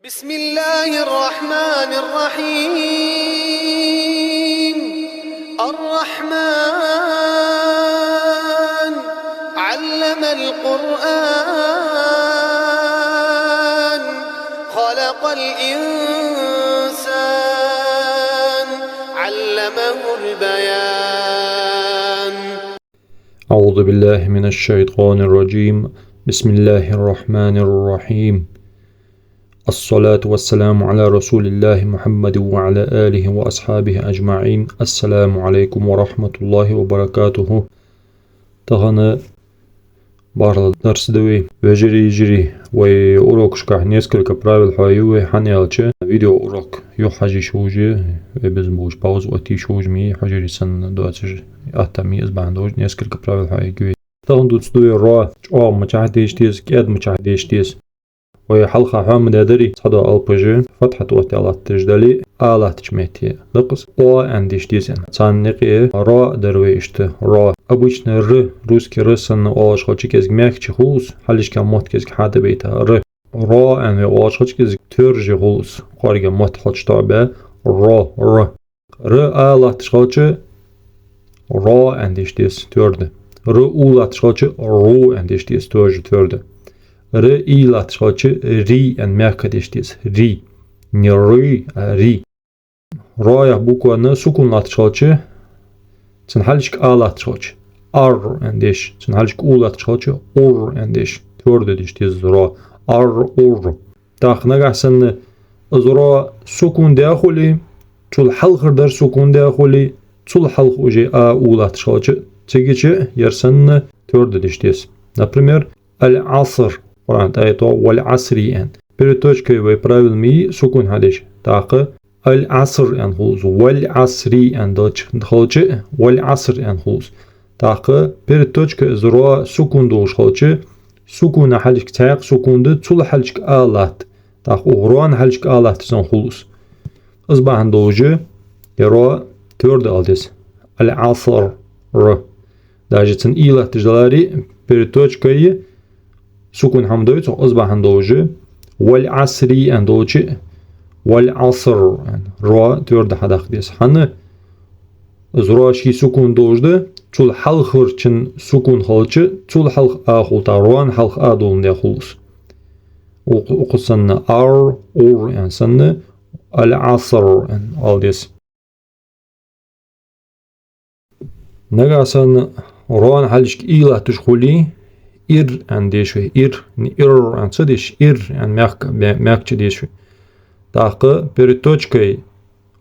بسم الله الرحمن الرحيم الرحمن علم القرآن خلق الإنسان علمه البيان أعوذ بالله من الشيطان الرجيم بسم الله الرحمن الرحيم الصلاة والسلام على رسول الله محمد وعلى آله وأصحابه أجمعين. السلام عليكم ورحمة الله وبركاته. تغنى بارل درس دوي وجري وурок шках несколько правил хаюе ханялче видео урок ё хажи шужи без муж пауз оти шужми хажирисан 20 атами из бандож несколько правил хаюе тагындуц дуе ро чо мачахдештис кед мачахдештис وحلقة حامد أدري صدا ألبجي فتحة وقت على التجدلي آلة تجمعتي نقص أو عنديش ديزن صان نقية را درويشت را обычно р русский рысан олаш хочик язык мягче хулус халишка мот язык хада бейта р анве олаш хочик язык тверже хулус қорга мот хочта бе р آلة تشخوچه را عنديش ديز تورده ر أولة تشخوچه رو عنديش ديز تورده ر إيلا تشخوچه ري and мягко ديشتيز ري не ры а ри رايح بوكو ن سكون لا تشخوچه تنحلشك آلا تشخوچه ار عنديش تنحلشك أولا تشخوچه اور عنديش تورده ديشتيز را ار اور تاخ نگحسن از را سكون داخلي تول حلق در سكون داخلي تول حلق وجي أولا تشخوچه تيجي يرسن تورده ديشتيز например العصر قرآن تايتو والعصري ان переточкой вы правил ми سكون هادش تاقه العصر ان خلص والعصري ان خلصه والعصر ان خلص تاقه переточкой زرا سكون دوش خلصه سكون حلشك تاق سكون ده تول حلشك آلات تاق اغران حلشك آلات سن خلص ازباهن دوجه يرا تورد الدس العصر ر داجتن إيلا تجدالاري переточкой سكون حمدويت أصبح دوجه والعصري أن دوجه والعصر را تورد حداق ديس حنا زراشي سكون دوجده تول حلخر چن سكون خلچه تول حلق آخل تاروان حلق آدولن دي خلص وقصن أر أور يعني سنة العصر all this نجا سن روان حلشك إيلا تشخولي إر عنديشوي إر عن صديش إر عن мягче ديشوي تاقы переточкой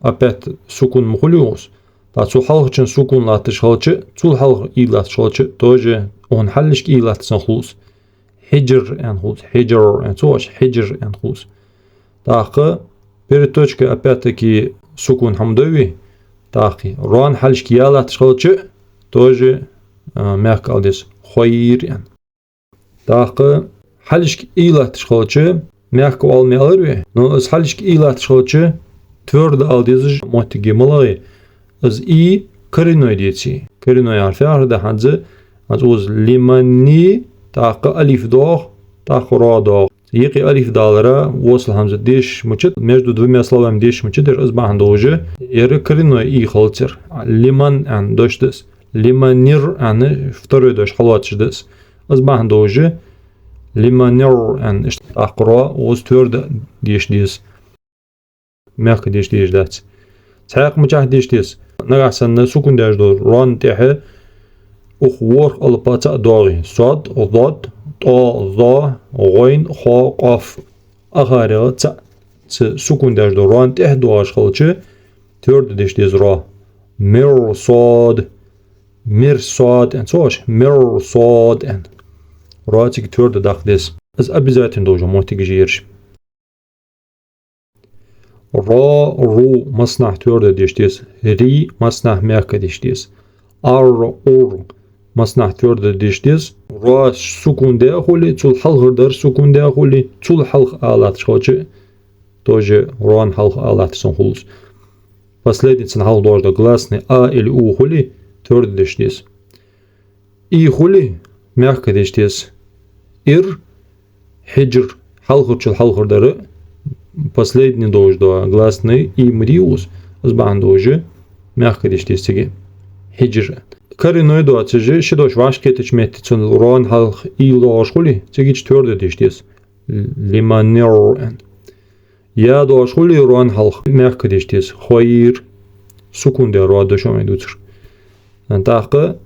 опять سكون مخلوص تا цул халчын سكون латыш халчы цул халх и латыш халчы тоже он حلشك и латысын хулус хиджр عن хулус хиджр عن цош хиджр عن хулус تاقы переточкой опять-таки سكون حمدوي تاقي روان حلشك я латыш халчы тоже мягко алдес خير يعني تاقı حلشك إيلا تشخوچه мягко almayalar но az حلشك إيلا تشخوچه tвердо aldezij motige malay az i коренной дети коренной harfi arada hanze az oz limani تاقı alif dog تاقı ra dog يقي ألف دالرا وصل همزة ديش مچت между двумя словами деш мучит از бахан уже еры коренной и холцер лиман ан доштес лиманир ан второй дош халатшдес از бахан уже لمنر أن أقرأ وستورد ديش ديس ماك ديش دات تحق مجاه ديس نغحسن سكون داش دور ران تحه أخور الباتا داغي صاد ضاد طا ظا غين خا قاف أخاره سكون داش دور ران تحه دواش خلچه تورد ديس را مرصاد مرصاد أن صاش مرصاد أن راتك تورد داخدس از обязательно должен мотик жирш را رو مصنع تورد ديشتيس ري مصنع مягко ديشتيس ار اور مصنع تورد ديشتيس را سكون داخلي تول حلق در سكون داخلي تول حلق آلات شخوچه тоже ран حلق آلات сон хулус последний цен حلق должен гласный а или у хули твердо дيشتيس и хули мягко ديشتيس إر حجر حلقر حلقر داره последний дождь, гласный и мриус, сбан дождь, мягко дештистиги, хиджир. Коренной до отсюда, шедош вашки течмети цун рон халх и лошули, цигич твердо дештис, лиманер. Я до шули рон халх мягко дештис, хоир, сукунде роа дошом идуцр. Антаха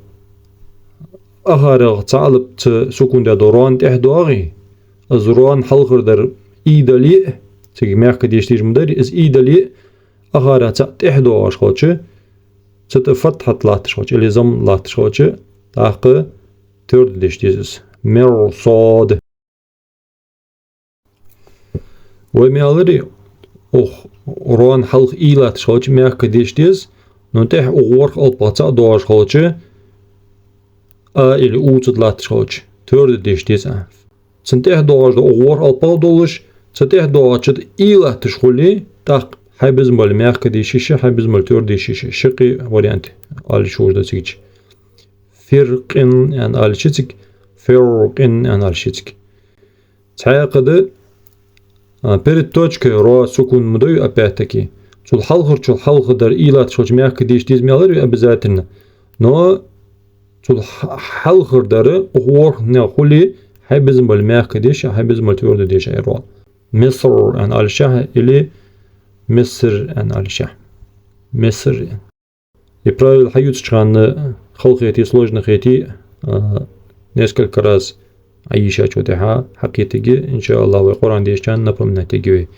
أخارج تعلب سكون ده دوران تحدوغي أزران حلقر در إيدالي تيجي ميحك ديشتيج مدري إز إيدالي أخارج تحدوغاش خوتش تفتحة لاتش خوتش اللي زم لاتش خوتش تاقى تورد ديشتيز مرصاد وميالري ران حلق إيلاتش خوتش ميحك ديشتيز ننتح أغورخ ألباتا دوغاش خوتش или уцет латшоч твердо дештис а центех дож до ор алпал долш центех дожет ила тшхули так хайбез мол мягко дешише хайбез мол твердо дешише шики вариант ал шурда цич фирқин ан ал шицик фирқин ан ал шицик цайқады перед точкой ро сукун мудой опять-таки чул халхар дар ила тшоч мягко дештис мялар обязательно но чул халхар дары ор не хули хайбез мол мягко деш хайбез мол твердо деш ро مصر ан ал шах или مصر ан ал шах مصر и правил хают чан халхети сложных эти несколько раз аиша чотеха хакетиги иншаллах в Коран деш чан напомнатиги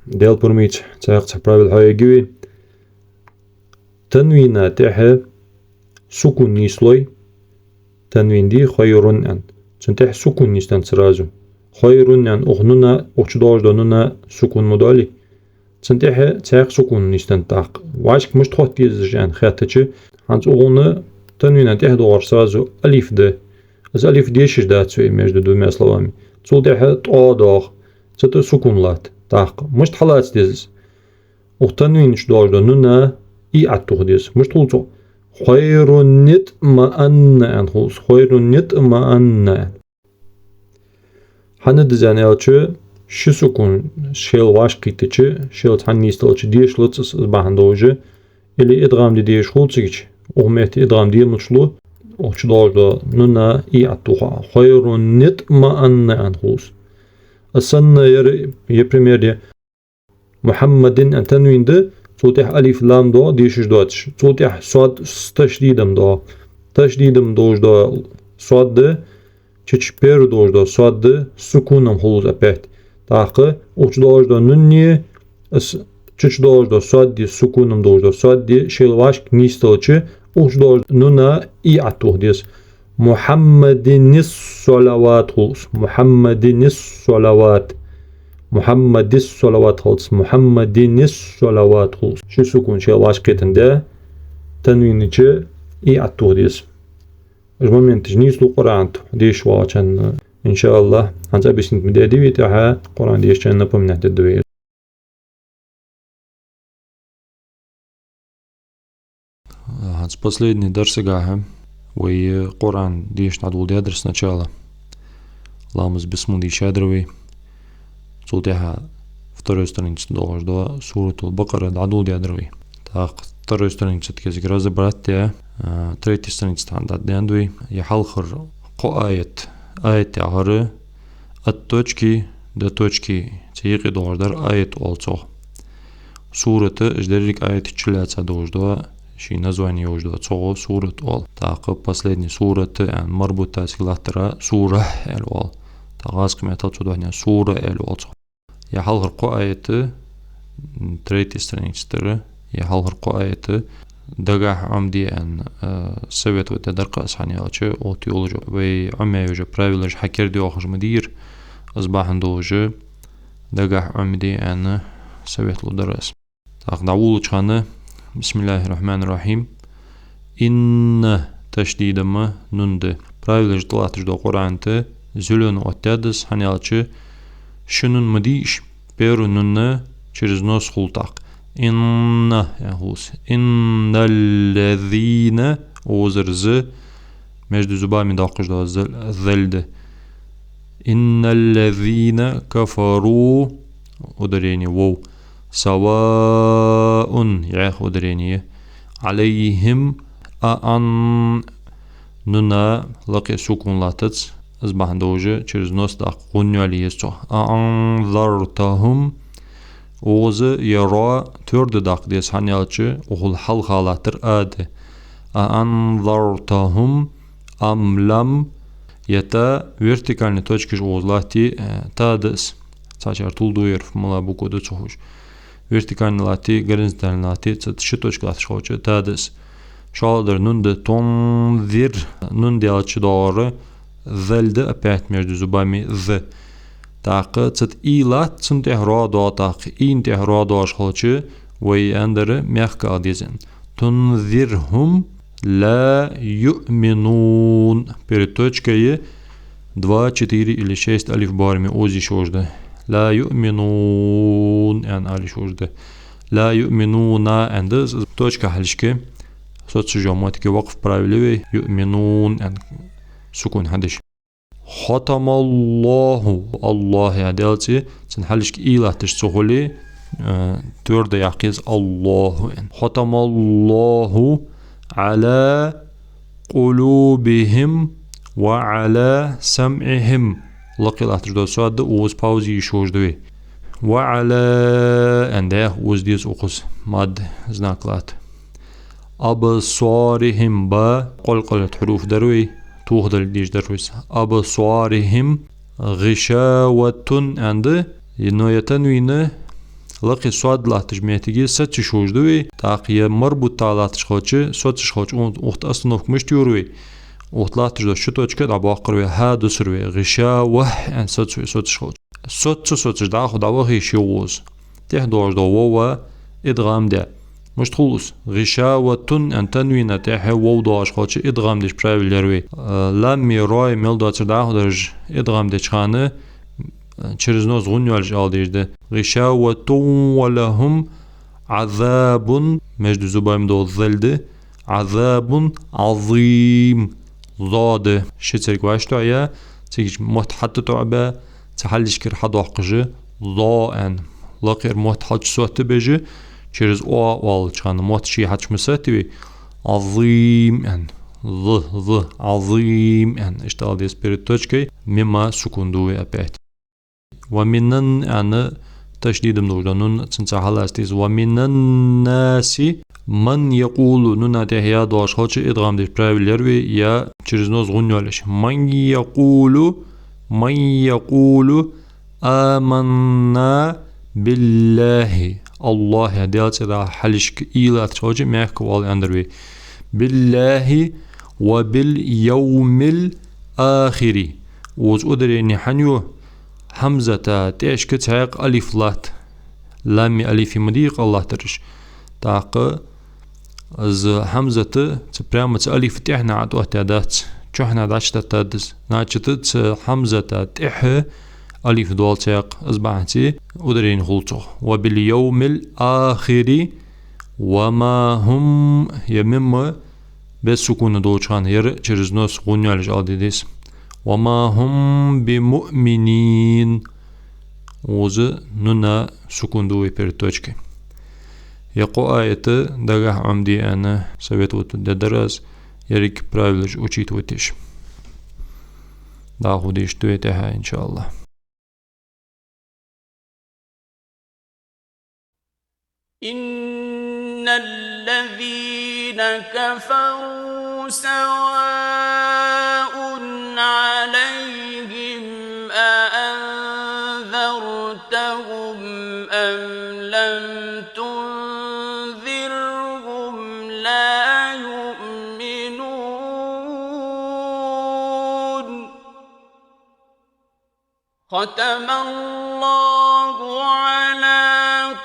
ديال برميت تاق правил хаяги تنوين تاع سكون نيسلوي تنوين دي خيرون ان تنتح سكون نيستان سرازو خيرون ان اغنونا اوچداج دونونا سكون مودالي تنتح تاق سكون نيستان تاق واشك مش تخوت ديزجان خاتچ هانز اغنو تنوين تاع دوار سرازو الف د از الف ديش داتسو между двумя словами цулдеха тодох цето سكون лат تاق مش تحلات ديز وتنوين شداج دونونا اي اتوخ ديز مش تولتو خير نت ما أن خلص خير نت ما أن حنا دزانيالچ شو سكون شيل واش قيتچ شيل تانيستلچ ديش لصص باندوجه اللي ادغام دي ديش خلصيچ اومت ادغام دي مشلو اوچداج نونا اي اتوخ خير نت ما أن خلص السن يا بريمير محمد ان تنوين ده صوتح ألف لام دو ديشش دوتش صوتح صاد تشديدم دو تشديدم دوش دو صاد ده چش بير دوش دو صاد ده سكونم خلوز أبيت تاقı uç دوش دو نني چش دوش دو صاد دي سكونم دوش دو صاد دي شيلواش نيستلچ uç دوش نونا إي عطوه ديس محمد الصلوات خلص محمد الصلوات محمد الصلوات خلص محمد الصلوات خلص شو سكون شيء واشقيتن ده تنوينيچ اي اتو ديس المهم تجنيس لو قران ديش واشن ان شاء الله هنزا بيسنت مدادي تاع قران ديش كان نبمنت الدوي هنز последний дарсыгаха وي قران ديش надо درس сначала ламыз бисмуди шадровый صوتها второй странице долж до суратул Бакара дадул дядрови. Так, второй странице ткезик разобрать те, третьей странице там дадендуи, я халхар ко аят агары от точки до точки цейки дождар аят олцо. Сураты ждерик аят чляца дождо, ши название ождо цого сурат ол. Так, последний сураты ан марбута силатра сура эл ол. Так, аскаме тацудания сура эл олцо. Я халхар аятı третьей странице я халхар аятı дагах амдиен советует дарка саниалчы о теологи ve амеюже правила ж хакер диохж мдир азбахандоже дагах амдиен советлу дарас. Так даулчаны бисмиллахир-рахманир-рахим инна ташдидама нунды правила ж тлатж до Куранты зелён оттядыс саниалчы شنون مديش بيرو نونا через нос хултак إن يهوس إن الذين أوزرز مجد زبامي داقش دا ذلد إن الذين كفروا ودريني وو سواء يعيخ ودريني عليهم أن ننا لقي سكون لاتت أصبح دوجة چرز نوس داق قنو عليه يسو أنذرتهم اوز يرى تورد داق ديس هنيالچ وهل حل خالاتر آده أنذرتهم أم لم يتا vertikalni точкиш اوزلاتي تادس ساچار тул дуер мала буку до цохуш vertikalni lati горизонтальni lati ç точка lati şoçu tadis şaldır nun de tonzir nun de alçı doğru zelde apet между зубами z taqı ç ilat ç tehra do taq in tehra do şoçu ve andere mehka adizin tunzirhum la yu'minun перед 2, 4 или 6 алиф барами ози шожда لا يؤمنون يعني علي شوجده لا يؤمنون عند точка حلشكه صوت جماعتك وقف правилевый يؤمنون يعني سكون حدش ختم الله يعني دلتي سنحلشك إله تشتغلي تورد يعقيز الله يعني ختم الله على قلوبهم وعلى سمعهم لقي الله تجدو سواد اوز باوزي شوجدوي وعلى عنده اوز ديز اوقس ماد زناكلات أبصارهم با قلقلة حروف دروي توخدل ديش درويس أبصارهم غشاوة عند ينو تنوين لقي سواد الله تجميتيجي ست شوجدوي تاقية مربوط تالات شخوچ سوت شخوچ اوخت أصنوك مشتيوروي وطلعت جدا شو точка да باقروي ها دوسروي غشاوة ان صوت شخوت صوت جدا خدا وغي شوز تيه دوش دو ووا ادغام ده مش تخلص غشاوة ان تنوين تيه وو دوش خوش ادغام ديش براوي لروي لم يراي ميل دوتر دا خدرج ادغام ديش خانه چرز نوز غنيو الج آل ديش ده غشاوة ولهم عذاب مجد زبايم دو ظلده عذاب عظيم ضاد شترك واشتو يا تيجي متحط تعبا تحلش كر حد وقجه ضاءن لقير متحط صوت بيجي چرز او وال چان مت شي حچ مساتي عظيم ان ظ عظيم ان اشتغل دي سبيريت توچكي مما سكوندو ابيت ومنن ان تشديد منوجدنون تنصحل استيز ومن الناس من يقول نونا تهيا دوش خوش ادغام ديش براويلروي يا چرزنوز غنيولش من يقول آمنا بالله الله ديالت دا حلشك إيلات خوش ميحك والي اندروي بالله وباليوم الآخر وز ادريني حنيو حمزة تيش كتاق ألف لات لامي ألف مديق الله ترش تاق از حمزة تبرامة ألف تحنا عدو احتادات چوحنا داشت تادز ناچت حمزة تح ألف دول تاق از بحثي ودرين خلطو وباليوم الآخر وما هم يمم بسكون دوچان ير چرزنوس غنيالج آديديس وما هم بمؤمنين وز نونا سكون دوي بيرتوچكي يقو آية دغه عمدي أنا سويت درس يريك برايفلج وچيت وتش داخو ديش تويتها إن شاء الله إن الذين كفروا سواء عليهم أأنذرتهم أم لم تنذرهم لا يؤمنون ختم الله على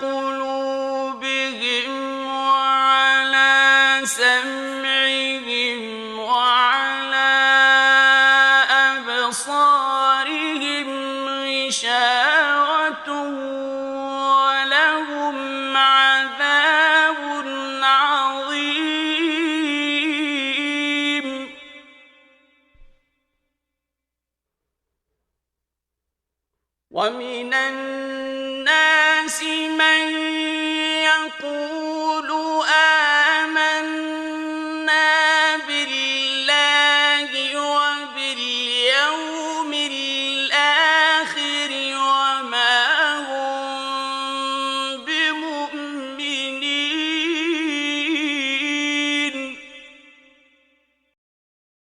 قلوبهم وعلى سمعهم وعلى أبصارهم غشاوة ولهم عذاب عظيم ومن الناس من